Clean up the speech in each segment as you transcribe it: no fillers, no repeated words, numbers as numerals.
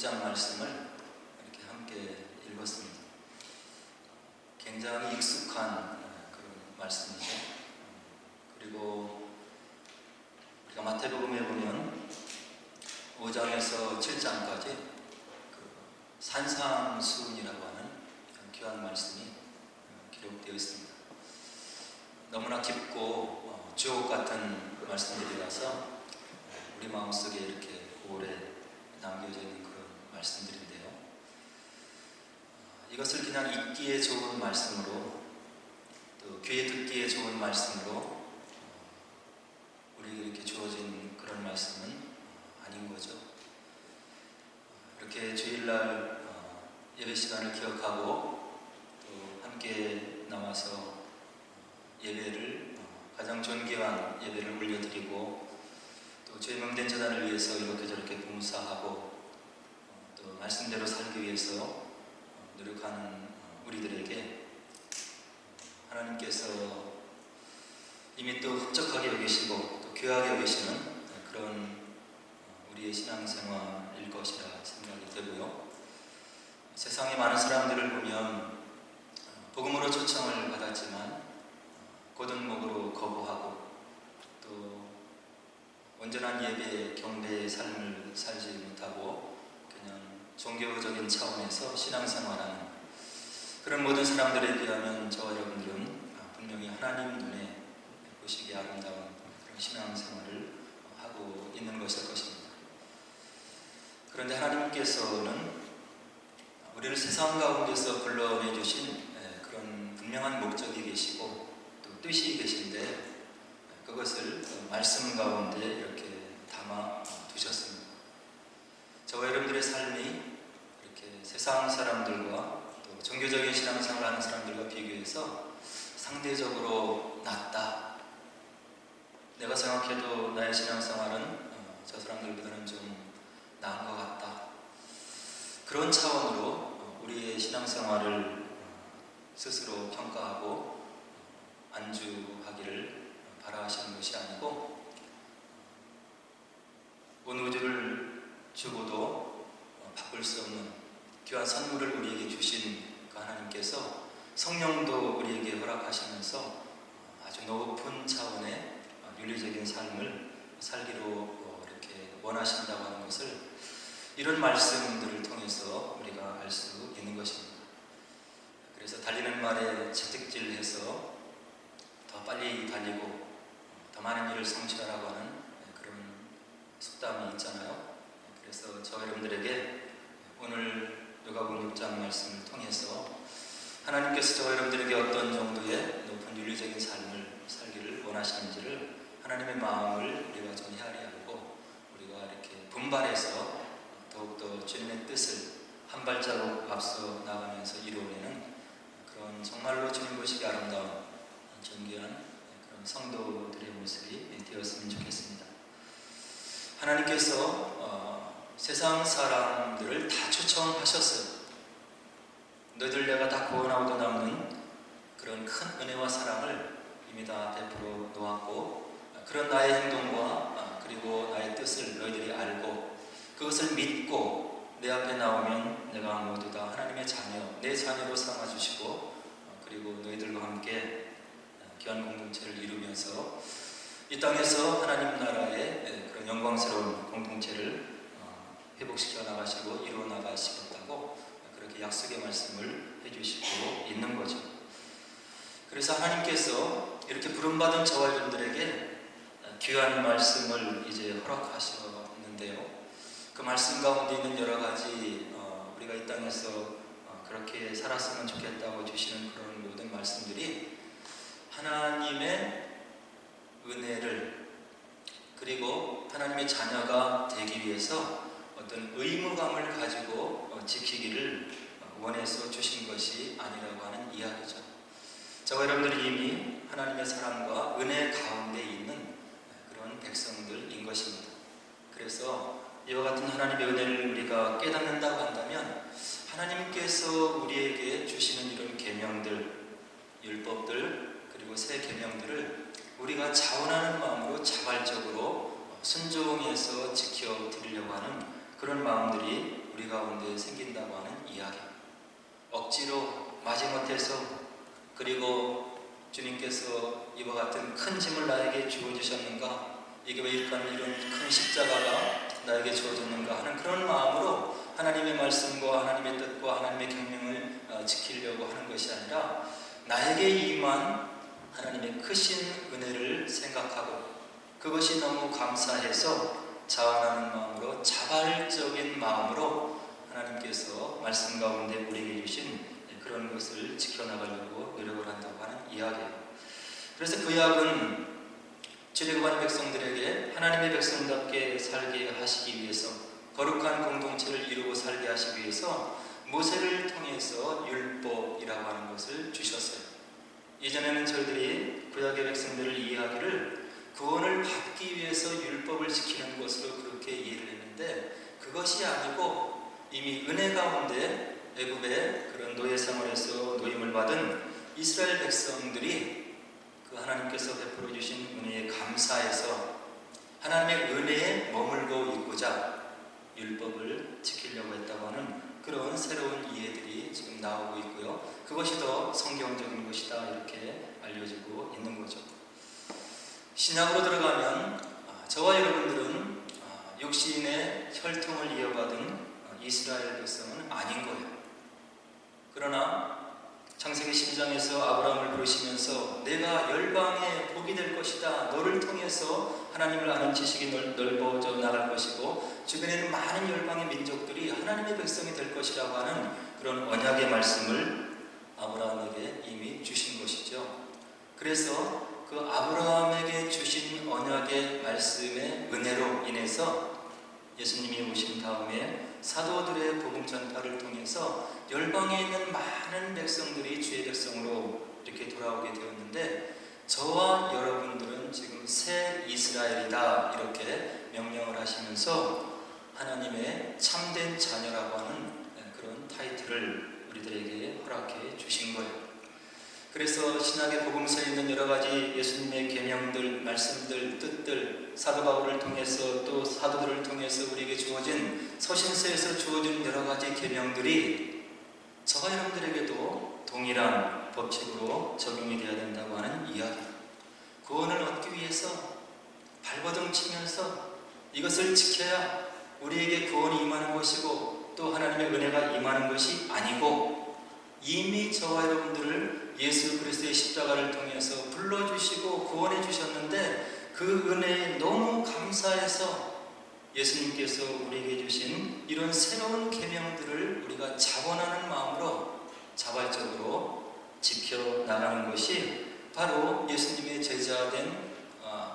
6장 말씀을 이렇게 함께 읽었습니다. 굉장히 익숙한 그런 말씀이죠. 그리고 우리가 마태복음에 보면 5장에서 7장까지 그 산상수훈이라고 하는 귀한 말씀이 기록되어 있습니다. 너무나 깊고 주옥 같은 말씀들이라서 우리 마음속에 이렇게 오래 남겨져 있는 그런 말씀들인데요. 이것을 그냥 읽기에 좋은 말씀으로, 또 귀에 듣기에 좋은 말씀으로 우리에게 이렇게 주어진 그런 말씀은 아닌 거죠. 이렇게 주일날 예배 시간을 기억하고 또 함께 나와서 예배를 가장 존귀한 예배를 올려드리고 또 주의 명된 재단을 위해서 이렇게 저렇게 봉사하고 또 말씀대로 살기 위해서 노력하는 우리들에게 하나님께서 이미 또 흡족하게 여기시고 또 귀하게 여기시는 그런 우리의 신앙생활일 것이라 생각이 되고요. 세상에 많은 사람들을 보면 복음으로 초청을 받았지만 고든 목으로 거부하고 또 온전한 예배, 경배의 삶을 살지 못하고 그냥 종교적인 차원에서 신앙생활하는 그런 모든 사람들에 비하면 저와 여러분들은 분명히 하나님 눈에 보시기에 아름다운 그런 신앙생활을 하고 있는 것일 것입니다. 그런데 하나님께서는 우리를 세상 가운데서 불러내 주신 그런 분명한 목적이 계시고 또 뜻이 계신데 그것을 말씀 가운데 이렇게 담아 두셨습니다. 저와 여러분들의 삶이 이렇게 세상 사람들과 또 종교적인 신앙생활을 하는 사람들과 비교해서 상대적으로 낫다. 내가 생각해도 나의 신앙생활은 저 사람들보다는 좀 나은 것 같다. 그런 차원으로 우리의 신앙생활을 스스로 평가하고 안주하기를 바라시는 것이 아니고 온 우주를 주고도 바꿀 수 없는 귀한 선물을 우리에게 주신 그 하나님께서 성령도 우리에게 허락하시면서 아주 높은 차원의 윤리적인 삶을 살기로 이렇게 원하신다고 하는 것을 이런 말씀들을 통해서 우리가 알 수 있는 것입니다. 그래서 달리는 말에 채찍질해서 더 빨리 달리고 더 많은 일을 성취하라고 하는 그런 속담이 있잖아요. 그래서 저 여러분들에게 오늘 누가복음 6장 말씀을 통해서 하나님께서 저 여러분들에게 어떤 정도의 높은 윤리적인 삶을 살기를 원하시는지를 하나님의 마음을 우리가 좀 헤아리고 우리가 이렇게 분발해서 더욱더 주님의 뜻을 한 발자국 앞서 나가면서 이루어내는 그런 정말로 주님 보시기 아름다운 존귀한 그런 성도들의 모습이 되었으면 좋겠습니다. 하나님께서 세상 사람들을 다 초청하셨어요. 너희들 내가 다 구원하고도 남는 그런 큰 은혜와 사랑을 이미 다 베풀어 놓았고 그런 나의 행동과 그리고 나의 뜻을 너희들이 알고 그것을 믿고 내 앞에 나오면 내가 모두 다 하나님의 자녀, 내 자녀로 삼아주시고 그리고 너희들과 함께 귀한 공동체를 이루면서 이 땅에서 하나님 나라의 그런 영광스러운 공동체를 회복시켜 나가시고 이루어 나가시겠다고 그렇게 약속의 말씀을 해주시고 있는 거죠. 그래서 하나님께서 이렇게 부름받은 저와 여러분들에게 귀한 말씀을 이제 허락하셨는데요. 그 말씀 가운데 있는 여러 가지 우리가 이 땅에서 그렇게 살았으면 좋겠다고 주시는 그런 모든 말씀들이 하나님의 은혜를 그리고 하나님의 자녀가 되기 위해서 어떤 의무감을 가지고 지키기를 원해서 주신 것이 아니라고 하는 이야기죠. 저와 여러분들이 이미 하나님의 사랑과 은혜 가운데 있는 그런 백성들인 것입니다. 그래서 이와 같은 하나님의 은혜를 우리가 깨닫는다고 한다면 하나님께서 우리에게 주시는 이런 계명들, 율법들 그리고 새 계명들을 우리가 자원하는 마음으로 자발적으로 순종해서 지켜드리려고 하는 그런 마음들이 우리 가운데 억지로 마지못해서, 그리고 주님께서 이와 같은 큰 짐을 나에게 주어주셨는가, 이게 왜 이런 큰 십자가가 나에게 주어졌는가 하는 그런 마음으로 하나님의 말씀과 하나님의 뜻과 하나님의 경명을 지키려고 하는 것이 아니라, 나에게 임한 하나님의 크신 은혜를 생각하고 그것이 너무 감사해서 자원하는 마음으로, 자발적인 마음으로 하나님께서 말씀 가운데 우리에게 주신 그런 것을 지켜나가려고 노력을 한다고 하는 이야기예요. 그래서 구약은 출애굽한 백성들에게 하나님의 백성답게 살게 하시기 위해서, 거룩한 공동체를 이루고 살게 하시기 위해서 모세를 통해서 율법이라고 하는 것을 주셨어요. 이전에는 저희들이 구약의 백성들을 이해하기를 구원을 받기 위해서 율법을 지키는 것으로 그렇게 이해를 했는데, 그것이 아니고 이미 은혜 가운데 애굽의 그런 노예 생활에서 노임을 받은 이스라엘 백성들이 그 하나님께서 베풀어 주신 은혜에 감사해서 하나님의 은혜에 머물고 있고자 율법을 지키려고 했다고 하는 그런 새로운 이해들이 지금 나오고 있고요. 그것이 더 성경적인 것이다, 이렇게 알려지고 있는 거죠. 신약으로 들어가면 저와 여러분들은 육신의 혈통을 이어받은 이스라엘 백성은 아닌 거예요. 그러나 창세기 12장에서 아브라함을 부르시면서 내가 열방의 복이 될 것이다, 너를 통해서 하나님을 아는 지식이 넓어져 나갈 것이고 주변에는 많은 열방의 민족들이 하나님의 백성이 될 것이라고 하는 그런 언약의 말씀을 아브라함에게 이미 주신 것이죠. 그래서 그 아브라함에게 주신 언약의 말씀의 은혜로 인해서 예수님이 오신 다음에 사도들의 복음 전파를 통해서 열방에 있는 많은 백성들이 주의 백성으로 이렇게 돌아오게 되었는데, 저와 여러분들은 지금 새 이스라엘이다, 이렇게 명령을 하시면서 하나님의 참된 자녀라고 하는 그런 타이틀을 우리들에게 허락해 주신 거예요. 그래서 신약의 복음서에 있는 여러 가지 예수님의 계명들, 말씀들, 뜻들, 사도 바울을 통해서 또 사도들을 통해서 우리에게 주어진, 서신서에서 주어진 여러 가지 계명들이 저와 여러분들에게도 동일한 법칙으로 적용이 되어야 된다고 하는 이야기. 구원을 얻기 위해서 발버둥 치면서 이것을 지켜야 우리에게 구원이 임하는 것이고 또 하나님의 은혜가 임하는 것이 아니고, 이미 저와 여러분들을 예수 그리스도의 십자가를 통해서 불러주시고 구원해 주셨는데, 그 은혜에 너무 감사해서 예수님께서 우리에게 주신 이런 새로운 계명들을 우리가 자원하는 마음으로 자발적으로 지켜나가는 것이 바로 예수님의 제자된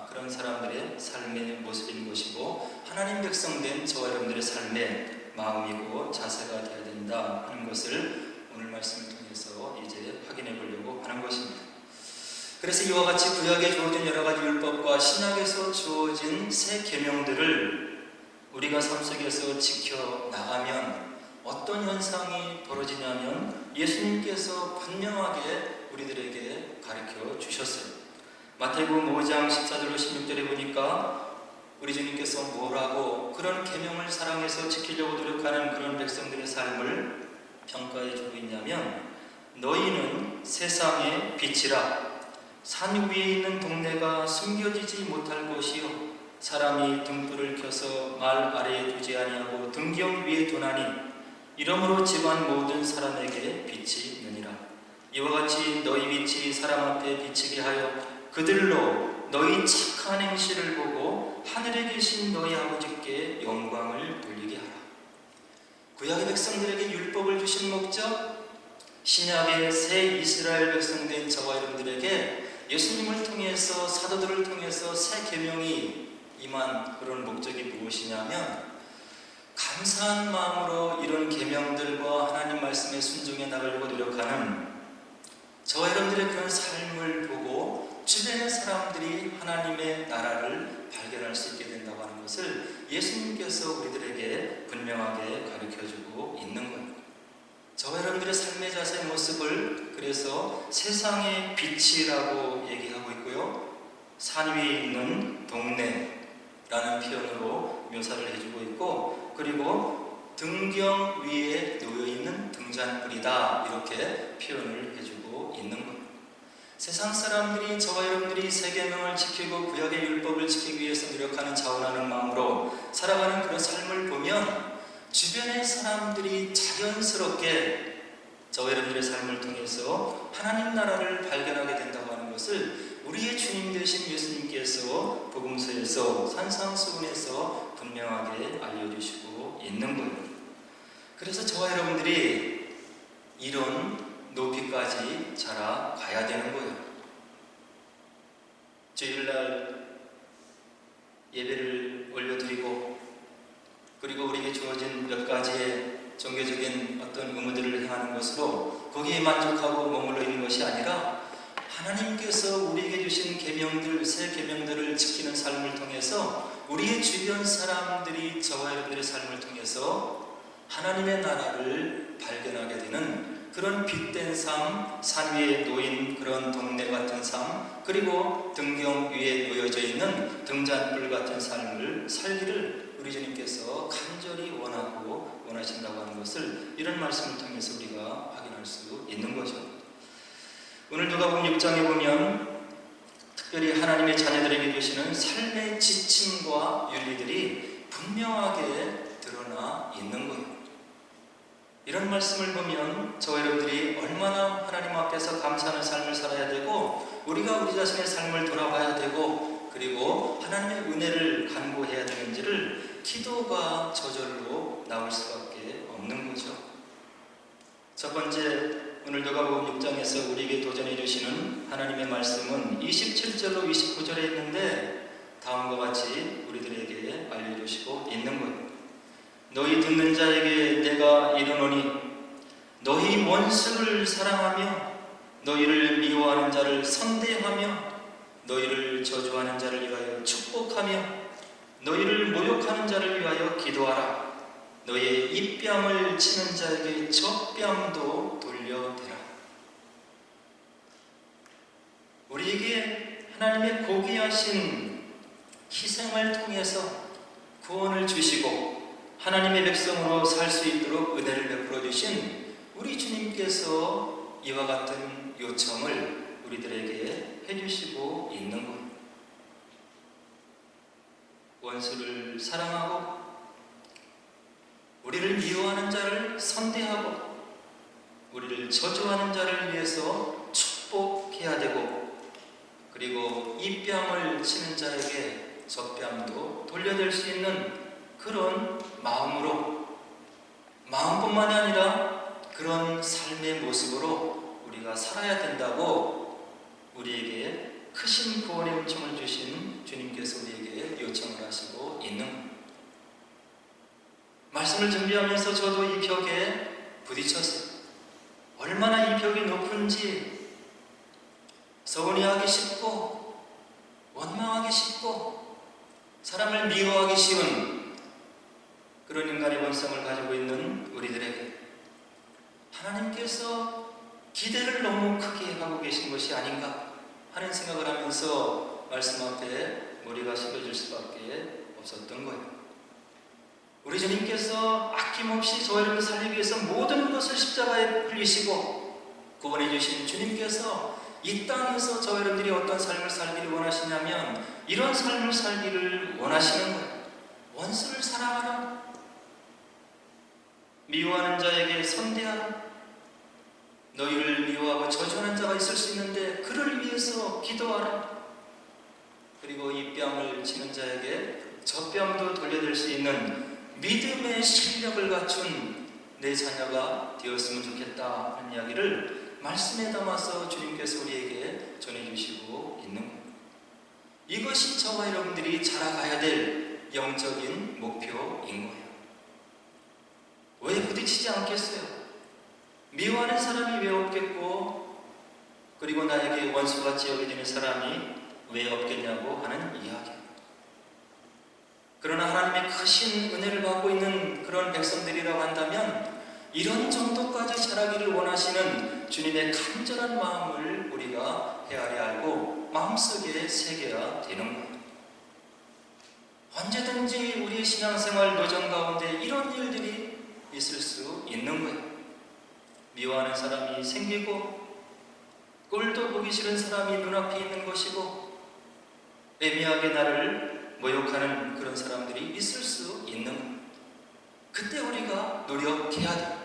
그런 사람들의 삶의 모습인 것이고, 하나님 백성된 저와 여러분들의 삶의 마음이고 자세가 되어야 된다 하는 것을 오늘 말씀을 통해서 이제 확인해 보려고 하는 것입니다. 그래서 이와 같이 구약에 주어진 여러 가지 율법과 신약에서 주어진 새 계명들을 우리가 삶 속에서 지켜 나가면 어떤 현상이 벌어지냐면, 예수님께서 분명하게 우리들에게 가르쳐 주셨어요. 마태복음 5장 14절로 16절에 보니까 우리 주님께서 뭐라고 그런 계명을 사랑해서 지키려고 노력하는 그런 백성들의 삶을 평가해 주고 있냐면, 너희는 세상의 빛이라. 산 위에 있는 동네가 숨겨지지 못할 것이요, 사람이 등불을 켜서 말 아래에 두지 아니하고 등경 위에 두나니 이러므로 집안 모든 사람에게 빛이 있느니라. 이와 같이 너희 빛이 사람 앞에 비치게 하여 그들로 너희 착한 행실을 보고 하늘에 계신 너희 아버지께 영광을 돌리게 하라. 구약의 백성들에게 율법을 주신 목적, 신약의 새 이스라엘 백성된 저와 여러분들에게 예수님을 통해서, 사도들을 통해서 새 계명이 임한 그런 목적이 무엇이냐면, 감사한 마음으로 이런 계명들과 하나님 말씀에 순종해 나가려고 노력하는 저와 여러분들의 그런 삶을 보고 주변의 사람들이 하나님의 나라를 발견할 수 있게 된다고 하는 것을 예수님께서 우리들에게 분명하게 가르쳐주고 있는 거예요. 저와 여러분들의 삶의 자세의 모습을 그래서 세상의 빛이라고 얘기하고 있고요, 산 위에 있는 동네라는 표현으로 묘사를 해주고 있고, 그리고 등경 위에 놓여있는 등잔불이다, 이렇게 표현을 해주고 있는 거예요. 세상 사람들이, 저와 여러분들이 세계명을 지키고 구약의 율법을 지키기 위해서 노력하는, 자원하는 마음으로 살아가는 그런 삶을 보면 주변의 사람들이 자연스럽게 저와 여러분들의 삶을 통해서 하나님 나라를 발견하게 된다고 하는 것을 우리의 주님 되신 예수님께서 복음서에서, 산상수훈에서 분명하게 알려주시고 있는 거예요. 그래서 저와 여러분들이 이런 높이까지 자라가야 되는 거예요. 주일날 예배를 올려드리고, 그리고 우리에게 주어진 몇 가지의 종교적인 어떤 의무들을 행하는 것으로 거기에 만족하고 머물러 있는 것이 아니라, 하나님께서 우리에게 주신 계명들, 새 계명들을 지키는 삶을 통해서 우리의 주변 사람들이 저와 여러분들의 삶을 통해서 하나님의 나라를 발견하게 되는 그런 빛된 삶, 산 위에 놓인 그런 동네 같은 삶, 그리고 등경 위에 놓여져 있는 등잔불 같은 삶을 살기를 우리 주님께서 간절히 원하고 원하신다고 하는 것을 이런 말씀을 통해서 우리가 확인할 수 있는 거죠. 오늘 누가복음 6장에 보면 특별히 하나님의 자녀들에게 주시는 삶의 지침과 윤리들이 분명하게 드러나 있는 거예요. 이런 말씀을 보면 저와 여러분들이 얼마나 하나님 앞에서 감사하는 삶을 살아야 되고, 우리가 우리 자신의 삶을 돌아봐야 되고, 그리고 하나님의 은혜를 간구해야 되는지를 기도가 저절로 나올 수밖에 없는 거죠. 첫 번째, 오늘 누가복음 6장에서 우리에게 도전해 주시는 하나님의 말씀은 27절로 29절에 있는데 다음과 같이 우리들에게 알려주시고 있는 거예요. 너희 듣는 자에게 내가 이르노니 너희 원수를 사랑하며 너희를 미워하는 자를 선대하며 너희를 저주하는 자를 위하여 축복하며 너희를 모욕하는 자를 위하여 기도하라. 너희의 입뺨을 치는 자에게 젖뺨도 돌려대라. 우리에게 하나님의 고귀하신 희생을 통해서 구원을 주시고 하나님의 백성으로 살 수 있도록 은혜를 베풀어 주신 우리 주님께서 이와 같은 요청을 우리들에게 해주시고 있는 것. 원수를 사랑하고 우리를 미워하는 자를 선대하고 우리를 저주하는 자를 위해서 축복해야 되고, 그리고 입뺨을 치는 자에게 젖뺨도 돌려댈 수 있는 그런 마음으로, 마음뿐만이 아니라 그런 삶의 모습으로 우리가 살아야 된다고 우리에게 크신 구원의 요청을 주신 주님께서 우리에게 요청을 하시고 있는 겁니다. 말씀을 준비하면서 저도 이 벽에 부딪혔어요. 얼마나 이 벽이 높은지, 서운해하기 쉽고 원망하기 쉽고 사람을 미워하기 쉬운 그런 인간의 본성을 가지고 있는 우리들에게 하나님께서 기대를 너무 크게 하고 계신 것이 아닌가 하는 생각을 하면서 말씀 앞에 머리가 숙여질 수밖에 없었던 거예요. 우리 주님께서 아낌없이 저와 여러분을 살리기 위해서 모든 것을 십자가에 흘리시고 구원해 주신 주님께서 이 땅에서 저와 여러분들이 어떤 삶을 살기를 원하시냐면 이런 삶을 살기를 원하시는 거예요. 원수를 사랑하라. 미워하는 자에게 선대하라. 너희를 미워하고 저주하는 자가 있을 수 있는데 그를 위해서 기도하라. 그리고 이 뺨을 치는 자에게 저 뺨도 돌려댈 수 있는 믿음의 실력을 갖춘 내 자녀가 되었으면 좋겠다 하는 이야기를 말씀에 담아서 주님께서 우리에게 전해주시고 있는 겁니다. 이것이 저와 여러분들이 자라가야 될 영적인 목표인 거예요. 왜 부딪히지 않겠어요? 미워하는 사람이 왜 없겠고, 그리고 나에게 원수같이 여겨지는 사람이 왜 없겠냐고 하는 이야기. 그러나 하나님의 크신 은혜를 받고 있는 그런 백성들이라고 한다면 이런 정도까지 자라기를 원하시는 주님의 간절한 마음을 우리가 헤아려 알고 마음속에 새겨야 되는 거예요. 언제든지 우리의 신앙생활 도전 가운데 이런 일들이 있을 수 있는 거예요. 미워하는 사람이 생기고 꼴도 보기 싫은 사람이 눈앞에 있는 것이고 애매하게 나를 모욕하는 그런 사람들이 있을 수 있는 거예요. 그때 우리가 노력해야 돼요.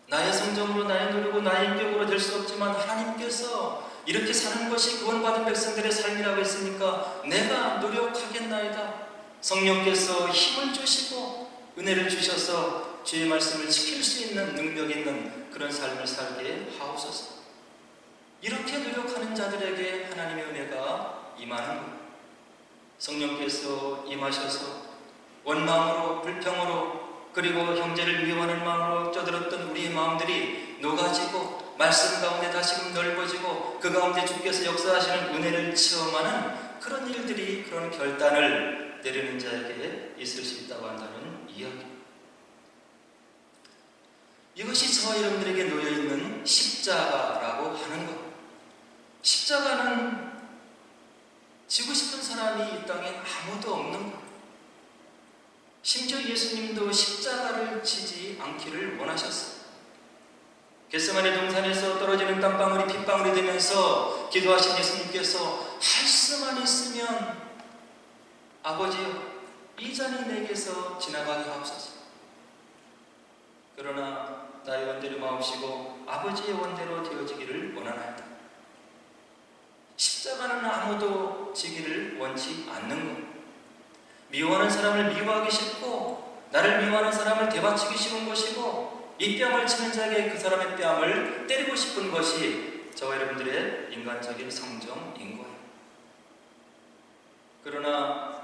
나의 성정으로, 나의 노력으로, 나의 인격으로 될 수 없지만 하나님께서 이렇게 사는 것이 구원받은 백성들의 삶이라고 했으니까 내가 노력하겠나이다. 성령께서 힘을 주시고 은혜를 주셔서 주의 말씀을 지킬 수 있는 능력 있는 그런 삶을 살게 하옵소서. 이렇게 노력하는 자들에게 하나님의 은혜가 임하는 것. 성령께서 임하셔서 원망으로, 불평으로, 그리고 형제를 미워하는 마음으로 쪄들었던 우리의 마음들이 녹아지고 말씀 가운데 다시금 넓어지고 그 가운데 주께서 역사하시는 은혜를 체험하는 그런 일들이, 그런 결단을 내리는 자에게 있을 수 있다고 한다는 이야기. 이것이 저와 여러분들에게 놓여있는 십자가라고 하는 것. 십자가는 지고 싶은 사람이 이 땅에 아무도 없는 것. 심지어 예수님도 십자가를 지지 않기를 원하셨어요. 겟세마네 동산에서 떨어지는 땀방울이 핏방울이 되면서 기도하신 예수님께서 할 수만 있으면 아버지여 이 잔이 내게서 지나가게 하옵소서. 그러나 나의 원대로 마옵시고 아버지의 원대로 되어지기를 원하나이다. 십자가는 아무도 지기를 원치 않는 것. 미워하는 사람을 미워하기 싫고 나를 미워하는 사람을 대받치기 싫은 것이고 이 뺨을 치는 자에게 그 사람의 뺨을 때리고 싶은 것이 저와 여러분들의 인간적인 성정인 거예요. 그러나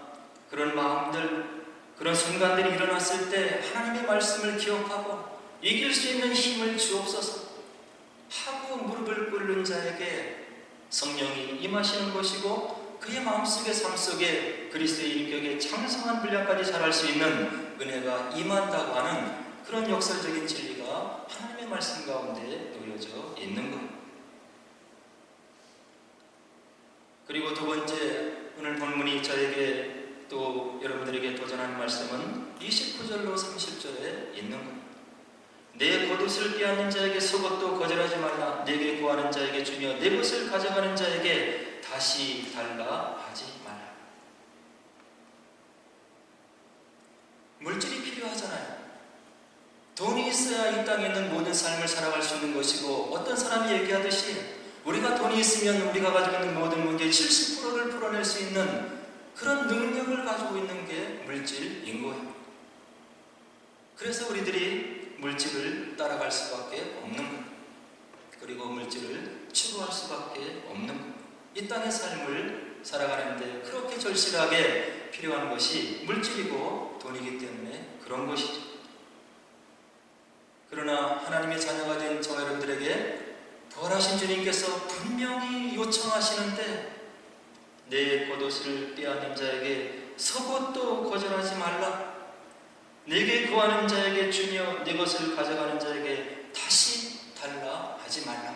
그런 마음들, 그런 순간들이 일어났을 때 하나님의 말씀을 기억하고 이길 수 있는 힘을 주옵소서 하고 무릎을 꿇는 자에게 성령이 임하시는 것이고 그의 마음속의 삶 속에 그리스도의 인격의 창성한 분량까지 자랄 수 있는 은혜가 임한다고 하는 그런 역설적인 진리가 하나님의 말씀 가운데 놓여져 있는 것. 그리고 두 번째, 오늘 본문이 저에게 또 여러분들에게 도전하는 말씀은 29절로 30절에 있는 것. 내 겉옷을 빼앗는 자에게 속옷도 거절하지 말라. 내게 구하는 자에게 주며 내 것을 가져가는 자에게 다시 달라 하지 말라. 물질이 필요하잖아요. 돈이 있어야 이 땅에 있는 모든 삶을 살아갈 수 있는 것이고 어떤 사람이 얘기하듯이 우리가 돈이 있으면 우리가 가지고 있는 모든 문제의 70%를 풀어낼 수 있는 그런 능력을 가지고 있는 게 물질인 거예요. 그래서 우리들이 물질을 따라갈 수밖에 없는 것, 그리고 물질을 추구할 수밖에 없는 것. 이 땅의 삶을 살아가는데 그렇게 절실하게 필요한 것이 물질이고 돈이기 때문에 그런 것이죠. 그러나 하나님의 자녀가 된 저와 여러분들에게 부활하신 주님께서 분명히 요청하시는데 내 겉옷을 빼앗는 자에게 속옷도 거절하지 말라. 내게 구하는 자에게 주며 내 것을 가져가는 자에게 다시 달라 하지 말라.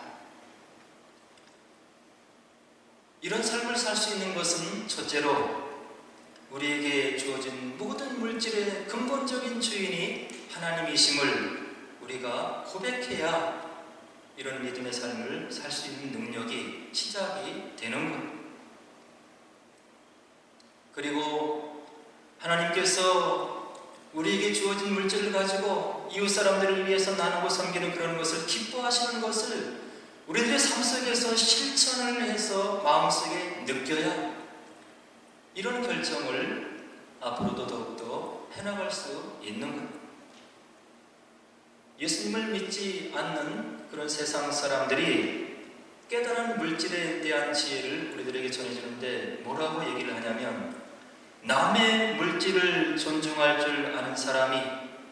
이런 삶을 살 수 있는 것은 첫째로 우리에게 주어진 모든 물질의 근본적인 주인이 하나님이심을 우리가 고백해야 이런 믿음의 삶을 살 수 있는 능력이 시작이 되는 것. 그리고 하나님께서 우리에게 주어진 물질을 가지고 이웃 사람들을 위해서 나누고 섬기는 그런 것을 기뻐하시는 것을 우리들의 삶 속에서 실천을 해서 마음속에 느껴야 이런 결정을 앞으로도 더욱더 해나갈 수 있는 것. 예수님을 믿지 않는 그런 세상 사람들이 깨달은 물질에 대한 지혜를 우리들에게 전해주는데 뭐라고 얘기를 하냐면 남의 물질을 존중할 줄 아는 사람이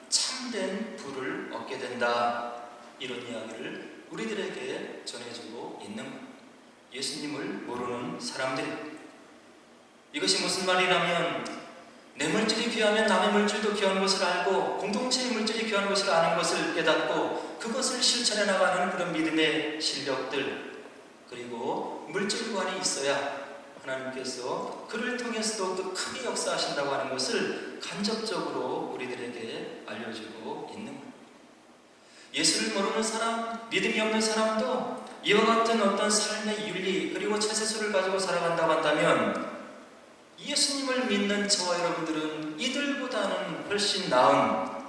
참된 부를 얻게 된다. 이런 이야기를 우리들에게 전해주고 있는 것. 예수님을 모르는 사람들이. 이것이 무슨 말이냐면 내 물질이 귀하면 남의 물질도 귀한 것을 알고 공동체의 물질이 귀한 것을 아는 것을 깨닫고 그것을 실천해 나가는 그런 믿음의 실력들, 그리고 물질관이 있어야 하나님께서 그를 통해서도 또 크게 역사하신다고 하는 것을 간접적으로 우리들에게 알려주고 있는 것. 예수를 모르는 사람, 믿음이 없는 사람도 이와 같은 어떤 삶의 윤리 그리고 처세술을 가지고 살아간다고 한다면 예수님을 믿는 저와 여러분들은 이들보다는 훨씬 나은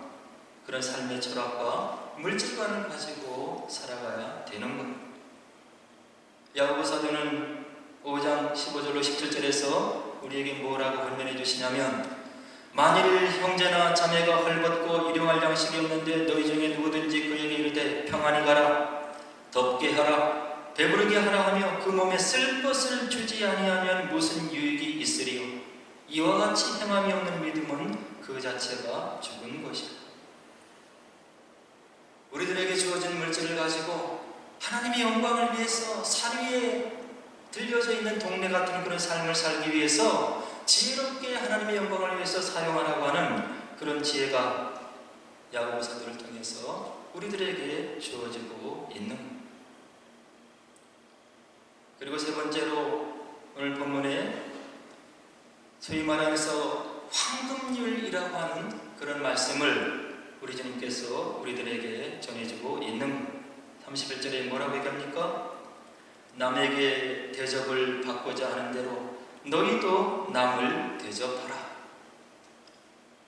그런 삶의 철학과 물질관을 가지고 살아가야 되는 것. 야고보 사도는 5장 15절로 17절에서 우리에게 뭐라고 권면해 주시냐면, 만일 형제나 자매가 헐벗고 일용할 양식이 없는데 너희 중에 누구든지 그에게 이르되 평안히 가라, 덥게 하라, 배부르게 하라 하며 그 몸에 쓸 것을 주지 아니하면 무슨 유익이 있으리요. 이와 같이 행함이 없는 믿음은 그 자체가 죽은 것이다. 우리들에게 주어진 물질을 가지고 하나님의 영광을 위해서 산 위에 들려져 있는 동네 같은 그런 삶을 살기 위해서 지혜롭게 하나님의 영광을 위해서 사용하라고 하는 그런 지혜가 야고보 사도를 통해서 우리들에게 주어지고 있는 것. 그리고 세 번째로 오늘 본문에 소위 말하면서 황금률이라고 하는 그런 말씀을 우리 주님께서 우리들에게 전해주고 있는 것. 31절에 뭐라고 얘기합니까? 남에게 대접을 받고자 하는 대로 너희도 남을 대접하라.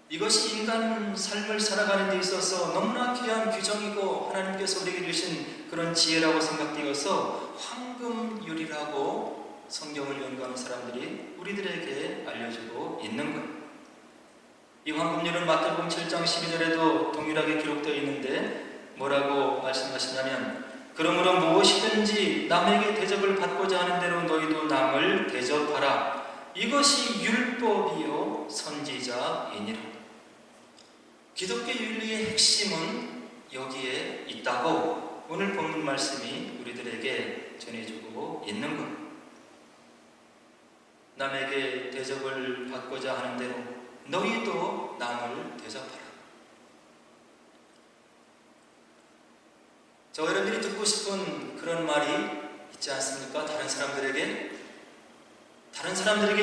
이것이 인간 삶을 살아가는 데 있어서 너무나 귀한 규정이고 하나님께서 우리에게 주신 그런 지혜라고 생각되어서 황금률이라고 성경을 연구하는 사람들이 우리들에게 알려주고 있는 것. 이 황금률은 마태복음 7장 12절에도 동일하게 기록되어 있는데 뭐라고 말씀하시냐면, 그러므로 무엇이든지 남에게 대접을 받고자 하는 대로 너희도 남을 대접하라. 이것이 율법이요 선지자이니라. 기독교 윤리의 핵심은 여기에 있다고 오늘 본문 말씀이 우리들에게 전해주고 있는 것. 남에게 대접을 받고자 하는 대로 너희도 남을 대접하라. 저 여러분들이 듣고 싶은 그런 말이 있지 않습니까? 다른 사람들에게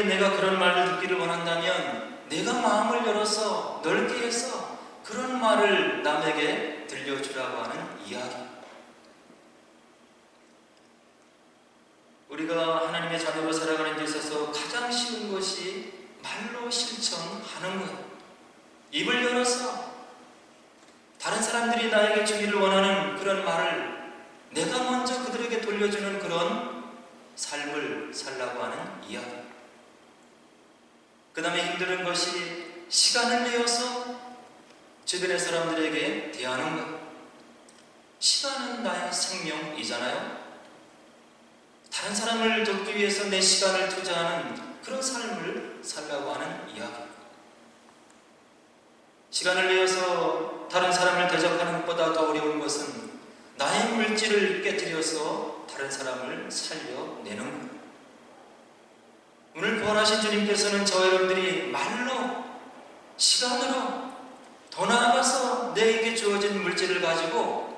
내가 그런 말을 듣기를 원한다면 내가 마음을 열어서 넓게 해서 그런 말을 남에게 들려주라고 하는 이야기. 우리가 하나님의 자녀로 살아가는 데 있어서 가장 쉬운 것이 말로 실천하는 것. 입을 열어서 다른 사람들이 나에게 주기를 원하는 그런 말을 내가 먼저 그들에게 돌려주는 그런 삶을 살라고 하는 이야기. 그 다음에 힘든 것이 시간을 내어서 주변의 사람들에게 대하는 것. 시간은 나의 생명이잖아요. 다른 사람을 돕기 위해서 내 시간을 투자하는 그런 삶을 살라고 하는 이야기. 시간을 내어서 다른 사람을 대접하는 것보다 더 어려운 것은 나의 물질을 깨뜨려서 다른 사람을 살려내는 것. 오늘 부활하신 주님께서는 저 여러분들이 말로, 시간으로, 더 나아가서 내게 주어진 물질을 가지고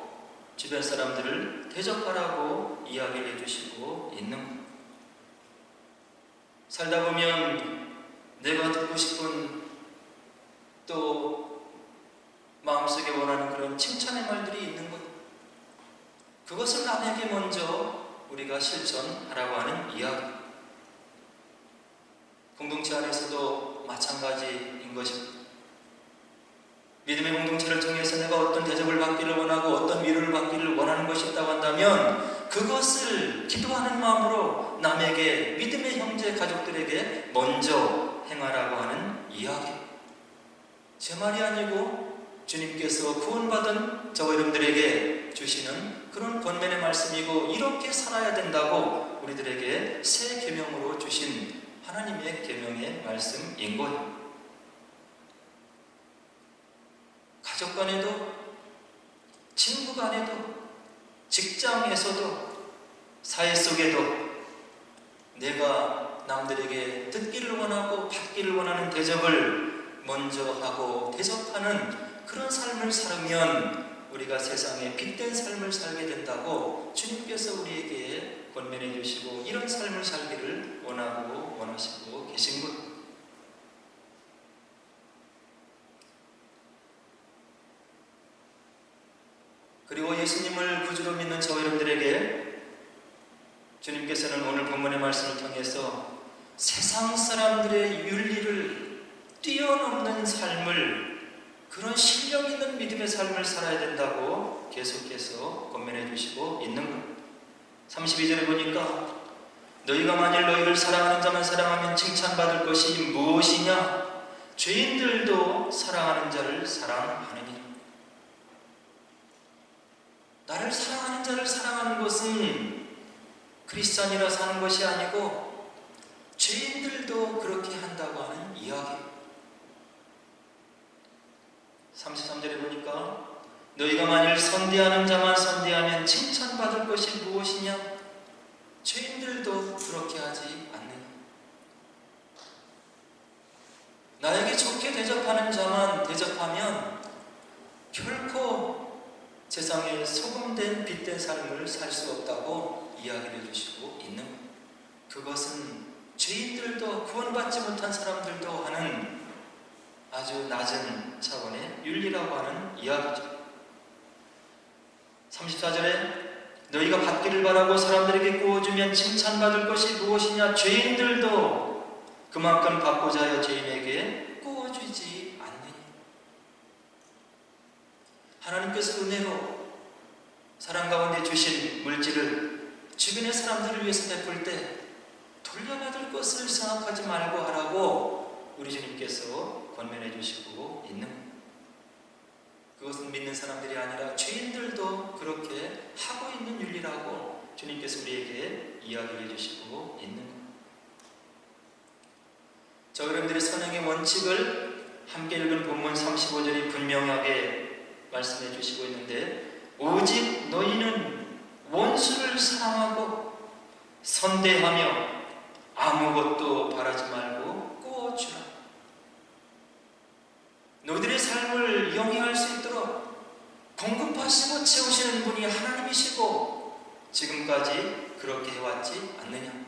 주변 사람들을 대접하라고 이야기를 해주시고 있는 것. 살다 보면 내가 듣고 싶은 또 마음속에 원하는 그런 칭찬의 말들이 있는 것, 그것을 남에게 먼저 우리가 실천하라고 하는 이야기. 공동체 안에서도 마찬가지인 것입니다. 믿음의 공동체를 통해서 내가 어떤 대접을 받기를 원하고 어떤 위로를 받기를 원하는 것이 있다고 한다면 그것을 기도하는 마음으로 남에게, 믿음의 형제 가족들에게 먼저 행하라고 하는 이야기. 제 말이 아니고 주님께서 구원받은 저 여러분들에게 주시는 그런 권면의 말씀이고, 이렇게 살아야 된다고 우리들에게 새 계명으로 주신 하나님의 계명의 말씀인 거예요. 가족 간에도, 친구 간에도, 직장에서도, 사회 속에도 내가 남들에게 듣기를 원하고 받기를 원하는 대접을 먼저 하고 대접하는 그런 삶을 살면 우리가 세상에 빛된 삶을 살게 된다고 주님께서 우리에게 권면해 주시고 이런 삶을 살기를 원하고 원하시고 계신 것. 그리고 예수님을 구주로 믿는 저 여러분들에게 주님께서는 오늘 본문의 말씀을 통해서 세상 사람들의 윤리를 뛰어넘는 삶을, 그런 실력 있는 믿음의 삶을 살아야 된다고 계속해서 권면해 주시고 있는 것. 32절에 보니까 너희가 만일 너희를 사랑하는 자만 사랑하면 칭찬받을 것이 무엇이냐? 죄인들도 사랑하는 자를 사랑하느니라. 나를 사랑하는 자를 사랑하는 것은 크리스찬이라서 하는 것이 아니고 죄인들도 그렇게 한다고 하는 이야기. 33절에 보니까 너희가 만일 선대하는 자만 선대하면 칭찬받을 것이 무엇이냐? 죄인들도 그렇게 하지 않느냐? 나에게 좋게 대접하는 자만 대접하면 결코 세상에 소금된 빛된 삶을 살 수 없다고 이야기를 해주시고 있는 것. 그것은 죄인들도 구원받지 못한 사람들도 하는 아주 낮은 차원의 윤리라고 하는 이야기죠. 34절에 너희가 받기를 바라고 사람들에게 구워주면 칭찬받을 것이 무엇이냐? 죄인들도 그만큼 받고자 하여 죄인에게 구워주지 않느냐? 하나님께서 은혜로 사랑 가운데 주신 물질을 주변의 사람들을 위해서 베풀 때 돌려받을 것을 생각하지 말고 하라고 우리 주님께서 권면해 주시고 있는 것. 그것은 믿는 사람들이 아니라 죄인들도 그렇게 하고 있는 윤리라고 주님께서 우리에게 이야기해 주시고 있는 것. 저 여러분들의 선행의 원칙을 함께 읽은 본문 35절이 분명하게 말씀해 주시고 있는데, 오직 너희는 원수를 사랑하고 선대하며 아무것도 바라지 말고 꾸어주라. 너희들의 삶을 영위할 수 있도록 공급하시고 채우시는 분이 하나님이시고 지금까지 그렇게 해왔지 않느냐?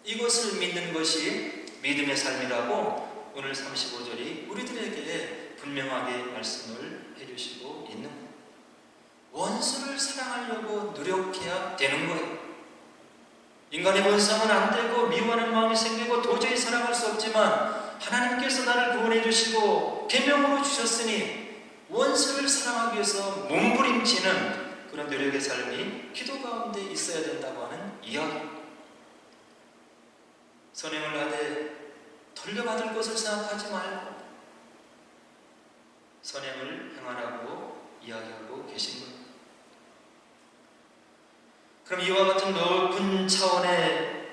이것을 믿는 것이 믿음의 삶이라고 오늘 35절이 우리들에게 분명하게 말씀을 해주시고 있는 거예요. 원수를 사랑하려고 노력해야 되는 거예요. 인간의 본성은 안 되고 미워하는 마음이 생기고 도저히 사랑할 수 없지만 하나님께서 나를 구원해 주시고 계명으로 주셨으니 원수를 사랑하기 위해서 몸부림치는 그런 노력의 삶이 기도 가운데 있어야 된다고 하는 이야기. 선행을 하되 돌려받을 것을 생각하지 말고 선행을 행하라고 이야기하고 계신 것. 그럼 이와 같은 넓은 차원의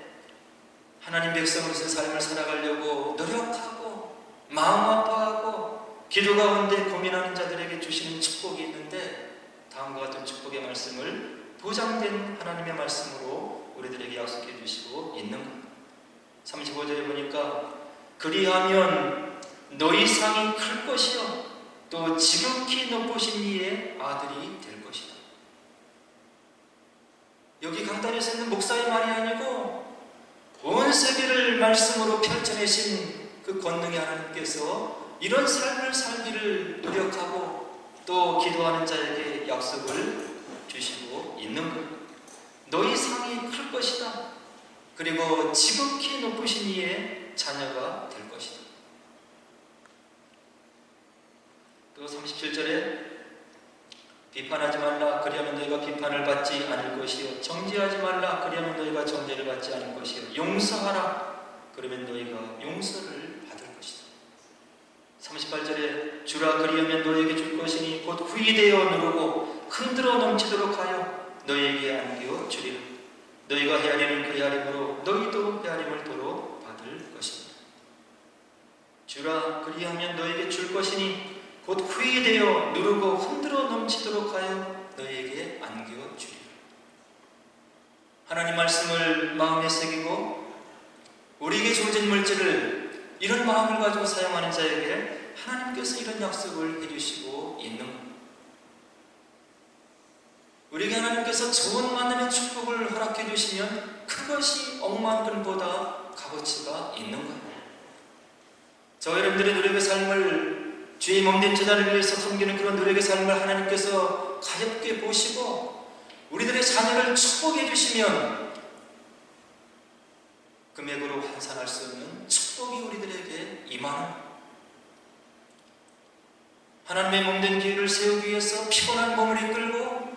하나님 백성으로서의 삶을 살아가려고 노력하고 마음 아파하고 기도 가운데 고민하는 자들에게 주시는 축복이 있는데, 다음과 같은 축복의 말씀을 보장된 하나님의 말씀으로 우리들에게 약속해 주시고 있는 것. 35절에 보니까 그리하면 너희 상이 클 것이요 또 지극히 높으신 이의 아들이 될 것이다. 여기 강단에서 있는 목사의 말이 아니고 온 세계를 말씀으로 펼쳐내신 그 권능의 하나님께서 이런 삶을 살기를 노력하고 또 기도하는 자에게 약속을 주시고 있는 것. 너희 상이 클 것이다. 그리고 지극히 높으신 이의 자녀가 될 것이다. 또 37절에 비판하지 말라. 그리하면 너희가 비판을 받지 않을 것이요. 정죄하지 말라. 그리하면 너희가 정죄를 받지 않을 것이요. 용서하라. 그러면 너희가 용서를 받을 것이다. 38절에 주라. 그리하면 너희에게 줄 것이니 곧 후이되어 누르고 흔들어 넘치도록 하여 너희에게 안겨 주리라. 너희가 헤아리는 그 헤아림으로 너희도 헤아림을 도로 받을 것이다. 주라. 그리하면 너희에게 줄 것이니 곧 후이되어 누르고 흔들어 넘치도록 하여 너희에게 안겨 주리라. 하나님 말씀을 마음에 새기고 우리에게 주어진 물질을 이런 마음을 가지고 사용하는 자에게 하나님께서 이런 약속을 해주시고 있는 것. 우리에게 하나님께서 좋은 만남의 축복을 허락해 주시면 그것이 억만 근보다 값어치가 있는 거예요. 저 여러분들의 노력의 삶을, 주의 몸된 제자를 위해서 섬기는 그런 노력의 삶을 하나님께서 가볍게 보시고 우리들의 자녀를 축복해 주시면 금액으로 환산할 수 없는 축복이 우리들에게 임하는, 하나님의 몸된 교회를 세우기 위해서 피곤한 몸을 이끌고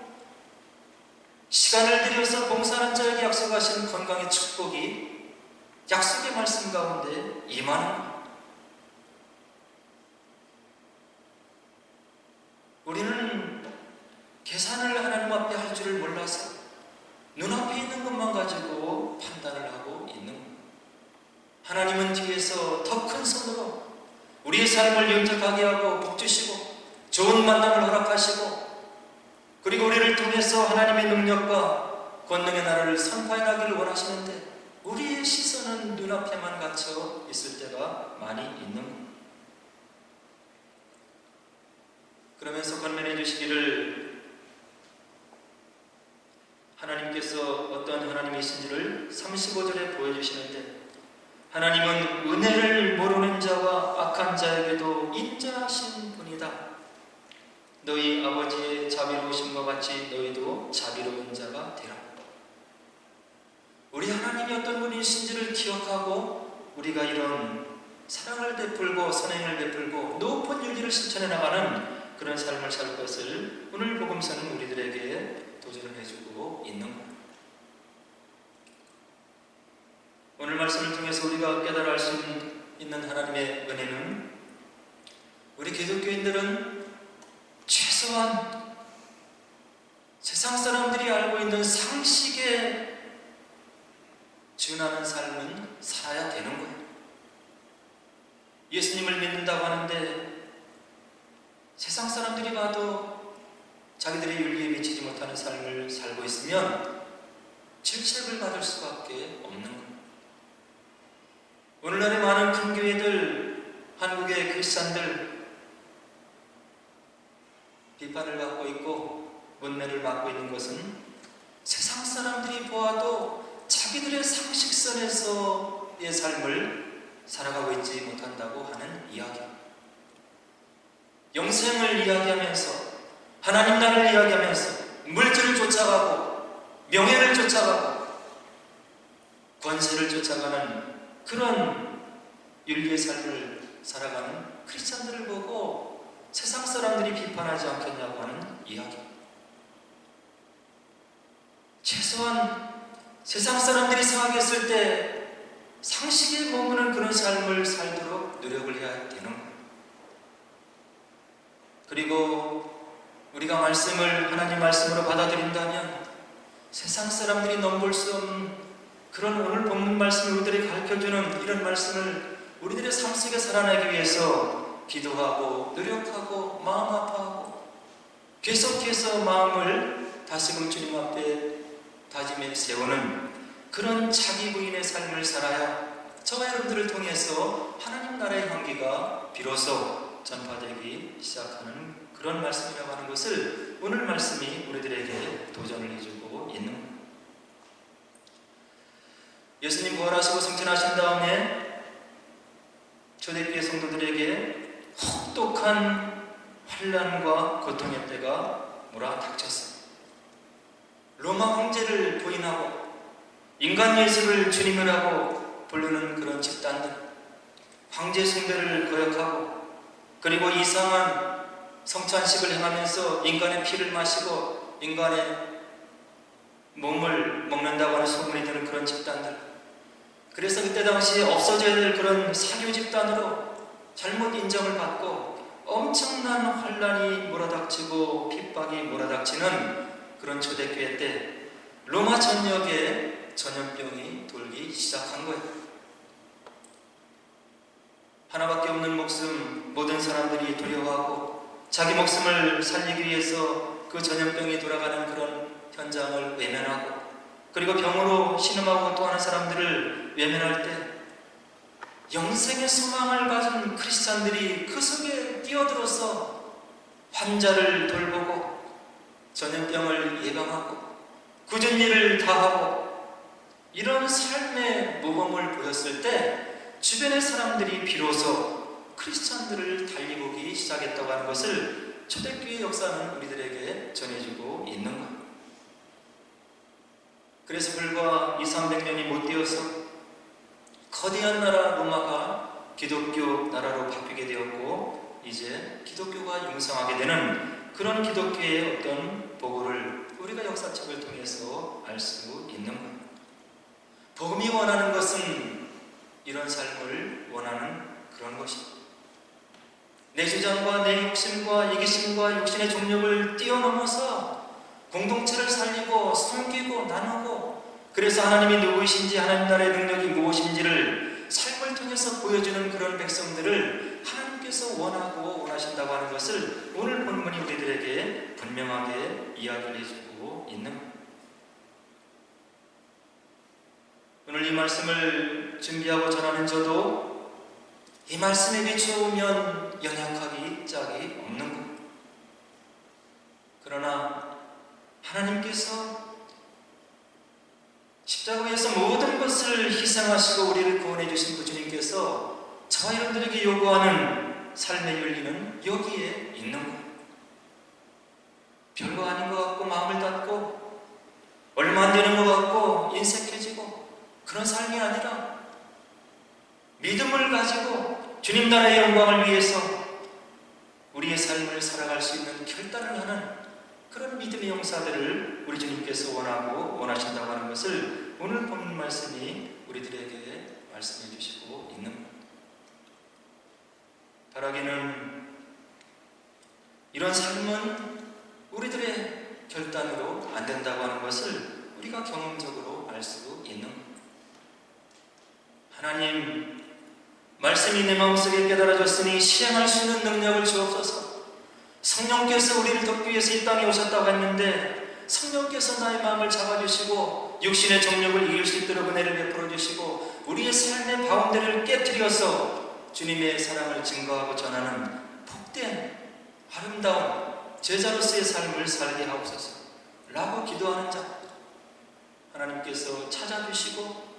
시간을 들여서 봉사하는 자에게 약속하신 건강의 축복이 약속의 말씀 가운데 임하는, 우리는 계산을 하나님 앞에 할 줄을 몰라서 눈앞에 있는 것만 가지고 판단을 하고 있는 것. 하나님은 뒤에서 더 큰 손으로 우리의 삶을 영접하게 하고 복주시고 좋은 만남을 허락하시고 그리고 우리를 통해서 하나님의 능력과 권능의 나라를 선포해 나기를 원하시는데 우리의 시선은 눈앞에만 갇혀 있을 때가 많이 있는 것. 그러면서 권면해 주시기를 하나님께서 어떤 하나님이신지를 35절에 보여주시는데, 하나님은 은혜를 모르는 자와 악한 자에게도 인자하신 분이다. 너희 아버지의 자비로우심과 같이 너희도 자비로운 자가 되라. 우리 하나님이 어떤 분이신지를 기억하고 우리가 이런 사랑을 베풀고 선행을 베풀고 높은 윤리를 실천해 나가는 그런 삶을 살 것을 오늘 복음서는 우리들에게 도전을 해주고 있는 것. 오늘 말씀을 통해서 우리가 깨달아 알 수 있는 하나님의 은혜는, 우리 기독교인들은 최소한 세상 사람들이 알고 있는 상식에 준하는 삶은 살아야 되는 거예요. 예수님을 믿는다고 하는데 세상 사람들이 봐도 자기들의 윤리에 미치지 못하는 삶을 살고 있으면 질책을 받을 수밖에 없는 거예요. 오늘날의 많은 큰 교회들, 한국의 크리스찬들 비판을 받고 있고 문매를 맞고 있는 것은 세상 사람들이 보아도 자기들의 상식선에서의 삶을 살아가고 있지 못한다고 하는 이야기, 영생을 이야기하면서 하나님 나라를 이야기하면서 물질을 쫓아가고 명예를 쫓아가고 권세를 쫓아가는 그런 윤리의 삶을 살아가는 크리스찬들을 보고 세상 사람들이 비판하지 않겠냐고 하는 이야기. 최소한 세상 사람들이 생각했을 때 상식에 머무는 그런 삶을 살도록 노력을 해야 되는 거예요. 그리고 우리가 말씀을 하나님 말씀으로 받아들인다면 세상 사람들이 넘볼 수 없는 그런 오늘 본문 말씀을 우리들에게 가르쳐주는 이런 말씀을 우리들의 삶 속에 살아내기 위해서 기도하고 노력하고 마음 아파하고 계속해서 마음을 다시금 주님 앞에 다짐해 세우는 그런 자기 부인의 삶을 살아야 저와 여러분들을 통해서 하나님 나라의 향기가 비로소 전파되기 시작하는 그런 말씀이라고 하는 것을 오늘 말씀이 우리들에게 도전을 해주고 있는 겁니다. 예수님 부활하시고 승천하신 다음에 초대교회 성도들에게 혹독한 환난과 고통의 때가 몰아닥쳤어요. 로마 황제를 부인하고 인간 예수를 주님이라고 부르는 그런 집단들, 황제 숭배를 거역하고 그리고 이상한 성찬식을 행하면서 인간의 피를 마시고 인간의 몸을 먹는다고 하는 소문이 드는 그런 집단들, 그래서 그때 당시에 없어져야 될 그런 사교 집단으로 잘못 인정을 받고 엄청난 환란이 몰아닥치고 핍박이 몰아닥치는 그런 초대교회 때 로마 전역에 전염병이 돌기 시작한 거예요. 하나밖에 없는 목숨, 모든 사람들이 두려워하고 자기 목숨을 살리기 위해서 그 전염병이 돌아가는 그런 현장을 외면하고 그리고 병으로 신음하고 또 하는 사람들을 외면할 때 영생의 소망을 가진 크리스찬들이 그 속에 뛰어들어서 환자를 돌보고 전염병을 예방하고 굳은 일을 다하고 이런 삶의 모범을 보였을 때 주변의 사람들이 비로소 크리스찬들을 달리보기 시작했다고 하는 것을 초대교회 역사는 우리들에게 전해주고 있는 것. 그래서 불과 200~300년이 못 되어서 거대한 나라 로마가 기독교 나라로 바뀌게 되었고 이제 기독교가 융성하게 되는 그런 기독교의 어떤 보고를 우리가 역사책을 통해서 알 수 있는 것. 복음이 원하는 것은 이런 삶을 원하는 그런 것입니다. 내 주장과 내 욕심과 이기심과 욕심의 종력을 뛰어넘어서 공동체를 살리고 섬기고 나누고 그래서 하나님이 누구이신지 하나님 나라의 능력이 무엇인지를 삶을 통해서 보여주는 그런 백성들을 하나님께서 원하고 원하신다고 하는 것을 오늘 본문이 우리들에게 분명하게 이야기를 해주고 있는 겁니다. 오늘 이 말씀을 준비하고 전하는 저도 이 말씀에 비추면 연약하기 짝이 없는 것. 그러나 하나님께서 십자가에서 모든 것을 희생하시고 우리를 구원해 주신 그 주님께서 저와 여러분들에게 요구하는 삶의 윤리는 여기에 있는 것. 별거 아닌 것 같고 마음을 닫고 얼마 안 되는 것 같고 인색해지고 그런 삶이 아니라 믿음을 가지고 주님 나라의 영광을 위해서 우리의 삶을 살아갈 수 있는 결단을 하는 그런 믿음의 용사들을 우리 주님께서 원하고 원하신다고 하는 것을 오늘 본 말씀이 우리들에게 말씀해 주시고 있는 것. 바라기는 이런 삶은 우리들의 결단으로 안 된다고 하는 것을 우리가 경험적으로 알 수 있는 것. 하나님, 말씀이 내 마음속에 깨달아졌으니 실행할 수 있는 능력을 주옵소서. 성령께서 우리를 돕기 위해서 이 땅에 오셨다고 했는데 성령께서 나의 마음을 잡아주시고 육신의 정욕을 이길 수 있도록 은혜를 베풀어 주시고 우리의 삶의 바운더리를 깨트려서 주님의 사랑을 증거하고 전하는 복된 아름다운 제자로서의 삶을 살게 하옵소서 라고 기도하는 자, 하나님께서 찾아주시고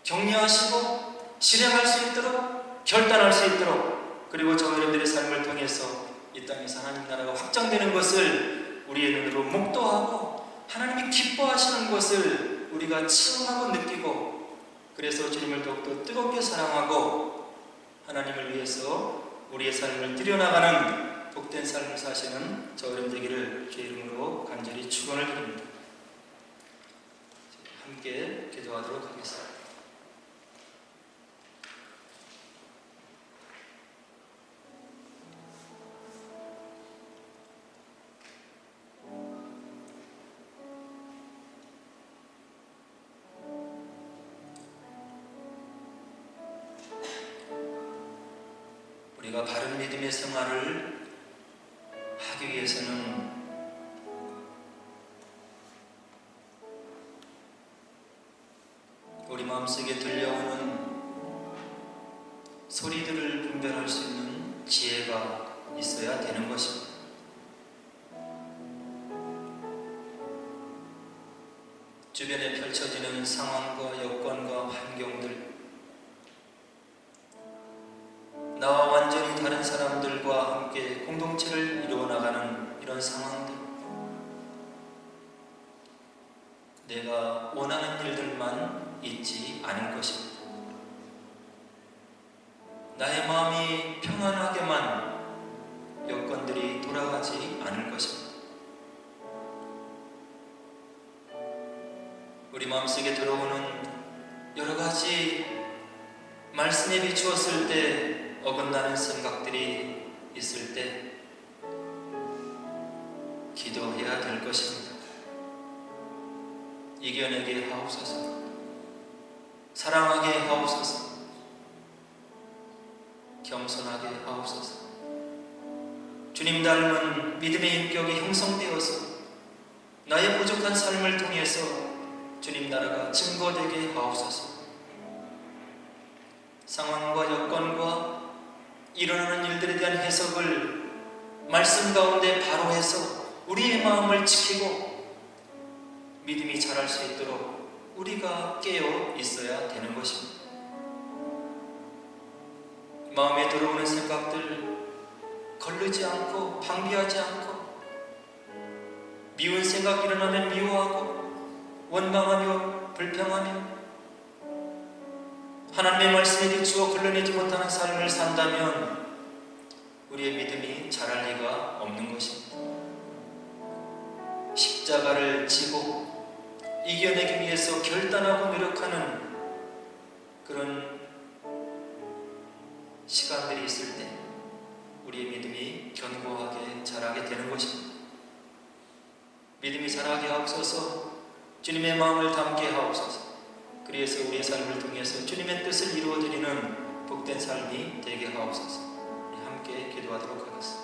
격려하시고 실행할 수 있도록 결단할 수 있도록 그리고 저 여러분들의 삶을 통해서 이 땅에서 하나님 나라가 확장되는 것을 우리의 눈으로 목도하고 하나님이 기뻐하시는 것을 우리가 체험하고 느끼고 그래서 주님을 더욱더 뜨겁게 사랑하고 하나님을 위해서 우리의 삶을 들여나가는 복된 삶을 사시는 저 여러분 되기를 주의 이름으로 간절히 축원을 드립니다. 함께 기도하도록 하겠습니다. 우리가 바른 믿음의 생활을 하기 위해서는 우리 마음속에 들려오는 소리들을 분별할 수 있는 지혜가 있어야 되는 것입니다. 주변에 펼쳐지는 상황과 여건과 환경들, 나와 완전히 다른 사람들과 함께 공동체를 이루어나가는 이런 상황들, 내가 원하는 일들만 있지 않을 것입니다. 나의 마음이 평안하게만 여건들이 돌아가지 않을 것입니다. 우리 마음속에 들어오는 여러 가지 말씀에 비추었을 때 어긋나는 생각들이 있을 때 기도해야 될 것입니다. 이겨내게 하옵소서. 사랑하게 하옵소서. 겸손하게 하옵소서. 주님 닮은 믿음의 인격이 형성되어서 나의 부족한 삶을 통해서 주님 나라가 증거되게 하옵소서. 상황과 여건과 일어나는 일들에 대한 해석을 말씀 가운데 바로 해서 우리의 마음을 지키고 믿음이 자랄 수 있도록 우리가 깨어 있어야 되는 것입니다. 마음에 들어오는 생각들 거르지 않고 방비하지 않고, 미운 생각 일어나면 미워하고 원망하며 불평하며 하나님의 말씀에 비추어 걸러내지 못하는 삶을 산다면 우리의 믿음이 자랄 리가 없는 것입니다. 십자가를 지고 이겨내기 위해서 결단하고 노력하는 그런 시간들이 있을 때 우리의 믿음이 견고하게 자라게 되는 것입니다. 믿음이 자라게 하옵소서. 주님의 마음을 담게 하옵소서. 그래서 우리의 삶을 통해서 주님의 뜻을 이루어드리는 복된 삶이 되게 하옵소서. 함께 기도하도록 하겠습니다.